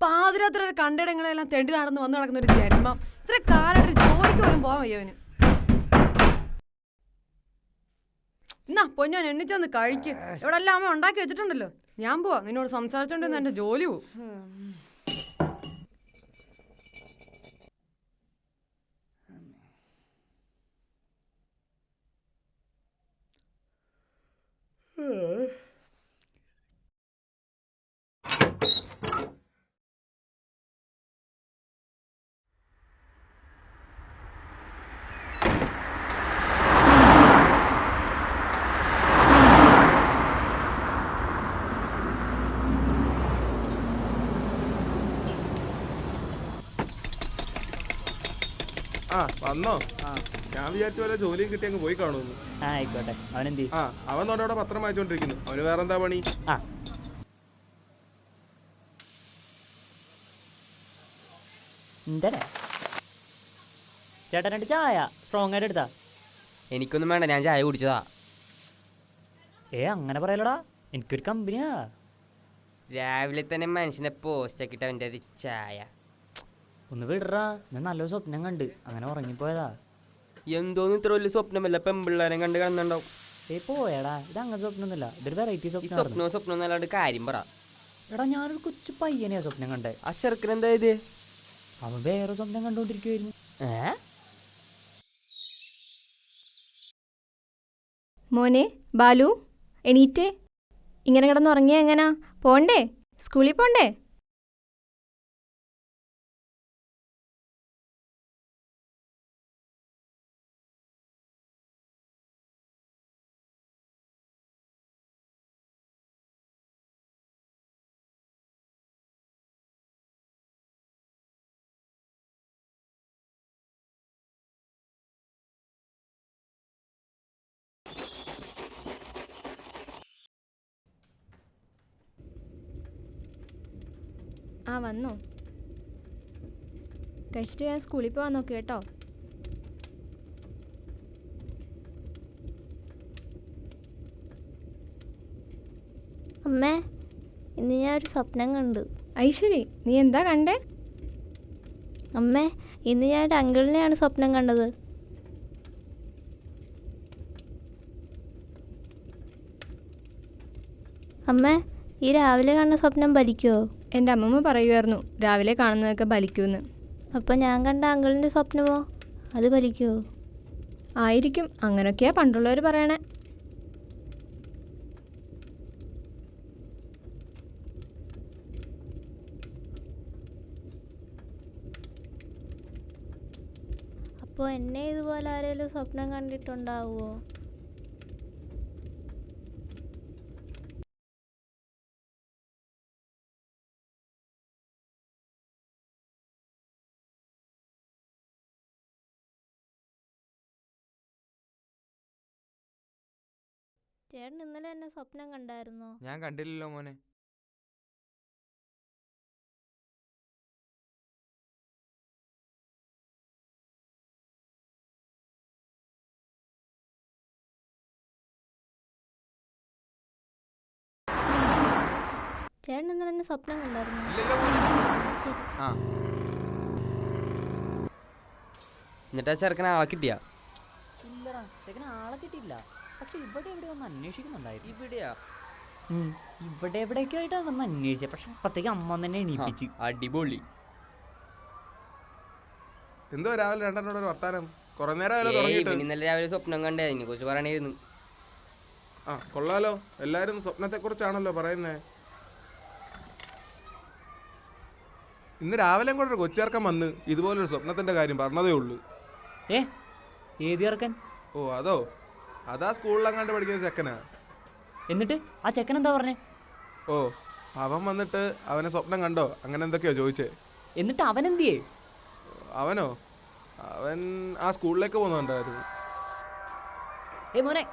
പാതിരാത്രി ഒരു കണ്ടിടങ്ങളെല്ലാം തെണ്ടി നടന്ന് വന്നു നടക്കുന്ന ഒരു ജന്മം. ഇത്ര കാലം ഒരു ജോലിക്ക് പോലും പോവാൻ വയ്യവന്. എന്നാ പൊന്നോൻ എണ്ണിച്ചൊന്ന് കഴിക്ക്. ഇവിടെ എല്ലാം അമ്മ ഉണ്ടാക്കി വെച്ചിട്ടുണ്ടല്ലോ. ഞാൻ പോവാ, നിന്നോട് സംസാരിച്ചോണ്ടിരുന്ന എന്റെ ജോലി പോവും. ആ വന്നോ? ഞാൻ വിചാരിച്ച പോലെ ജോലിയും കിട്ടി അങ്ങ് പോയി കാണുന്നു. ആയിക്കോട്ടെ. അവനെന്തി? അവൻ അവിടെ പത്രം വായിച്ചോണ്ടിരിക്കുന്നു. അവന് വേറെന്താ പണി? എന്താ ചേട്ടൻ രണ്ട് ചായ സ്ട്രോങ് ആയിട്ട് എടുത്താ? എനിക്കൊന്നും വേണ്ട, ഞാൻ ചായ കുടിച്ചതാ. അങ്ങനെ പറയലടാ, എനിക്കൊരു കമ്പനിയാ. രാവിലെ തന്നെ മനുഷ്യനെ പോസ്റ്റാക്കിട്ട് അവൻ്റെ ഒരു ചായ. ഒന്ന് വിടറാ, ഞാൻ നല്ലൊരു സ്വപ്നം കണ്ട് അങ്ങനെ ഉറങ്ങിപ്പോയതാ. എന്തോന്ന് ഇത്ര വലിയ സ്വപ്നമല്ല, പെമ്പിള്ളേരെ കണ്ട് കിടന്നുണ്ടാവും. പോയടാ, ഇത് അങ്ങനെ സ്വപ്നമൊന്നുമില്ല, ഇതൊരു വെറൈറ്റി സ്വപ്നം. സ്വപ്നം എന്നല്ലാണ്ട് കാര്യം പറ. എടാ ഞാനൊരു കൊച്ചു പയ്യനെയാ സ്വപ്നം കണ്ടേ. ആ ചെറുക്കൻ എന്താ ഇത്? അവൻ വേറെ സ്വപ്നം കണ്ടോണ്ടിരിക്കുവായിരുന്നു. മോനെ ബാലു, എണീറ്റേ. ഇങ്ങനെ കിടന്നുറങ്ങിയാ എങ്ങനാ? പോണ്ടേ? സ്കൂളിൽ പോണ്ടേ? വന്നോ? കഴിച്ചിട്ട് ഞാൻ സ്കൂളിൽ പോകാൻ നോക്കി കേട്ടോ. അമ്മേ, ഇന്ന് ഞാൻ ഒരു സ്വപ്നം കണ്ടു. ഐശ്വരി, നീ എന്താ കണ്ടേ? അമ്മേ, ഇന്ന് ഞാൻ ഒരു അങ്കിളിനെയാണ് സ്വപ്നം കണ്ടത്. അമ്മേ, ഈ രാവിലെ കാണുന്ന സ്വപ്നം ഫലിക്കുമോ? എൻ്റെ അമ്മമ്മ പറയുമായിരുന്നു രാവിലെ കാണുന്നതൊക്കെ ഫലിക്കുമെന്ന്. അപ്പോൾ ഞാൻ കണ്ട അങ്കിളിൻ്റെ സ്വപ്നമോ, അത് ഫലിക്കുമോ? ആയിരിക്കും, അങ്ങനെയൊക്കെയാ പണ്ടുള്ളവർ പറയണേ. അപ്പോൾ എന്നെ ഇതുപോലെ ആരെങ്കിലും സ്വപ്നം കണ്ടിട്ടുണ്ടാവുമോ? ചേട്ടൻ ഇന്നലെ എന്നെ സ്വപ്നം കണ്ടായിരുന്നോ? ഞാൻ കണ്ടില്ലല്ലോ മോനെ. ചേട്ടൻ ഇന്നലെ എന്നെ സ്വപ്നം കണ്ടായിരുന്നോ? ഇല്ലല്ലോ മോനെ. എന്നിട്ട് ആ ചെറുക്കൻ ആളെ കിട്ടിയാ? ഇല്ലടാ, ചെക്കൻ ആളെ കിട്ടിയില്ല. പക്ഷെ ഇവിടെ എവിടെ ഒന്ന് അന്വേഷിക്കുന്നുണ്ടായിരുന്നു. ഇവിടെയാ? ഇവിടെ എവിടെയൊക്കെ ആയിട്ടാണ് വന്ന് അന്വേഷിച്ചത്. പക്ഷെ അപ്പത്തേക്ക് അമ്മ തന്നെ എണീപ്പിച്ച്. അടിപൊളി. എന്തോ രാവിലെ രണ്ടെണ്ണോട് ഒരു വർത്താനം? കുറെ നേരം ഇന്നലെ രാവിലെ സ്വപ്നം കണ്ടേ, അതിനെ കുറിച്ച് പറയണായിരുന്നു. കൊള്ളാലോ, എല്ലാരും സ്വപ്നത്തെ കുറിച്ചാണല്ലോ പറയുന്നേ. ഇന്ന് രാവിലെ കൂടെ ഒരു കൊച്ചിറക്കം വന്ന് ഇതുപോലൊരു സ്വപ്നത്തിന്റെ കാര്യം പറഞ്ഞതേ ഉള്ളൂ. ഏത് ഇറക്കൻ? അതാ സ്കൂളിലെങ്ങാണ്ട് പഠിക്കുന്ന ചെക്കനാ. എന്നിട്ട് ആ ചെക്കൻ എന്താ പറഞ്ഞേ? അവൻ വന്നിട്ട് അവനെ സ്വപ്നം കണ്ടോ അങ്ങനെ എന്തൊക്കെയോ ചോദിച്ചേ. എന്നിട്ട് അവൻ എന്തിയേ? അവൻ ആ സ്കൂളിലേക്ക് പോകുന്നുണ്ടായിരുന്നു. മോനെ,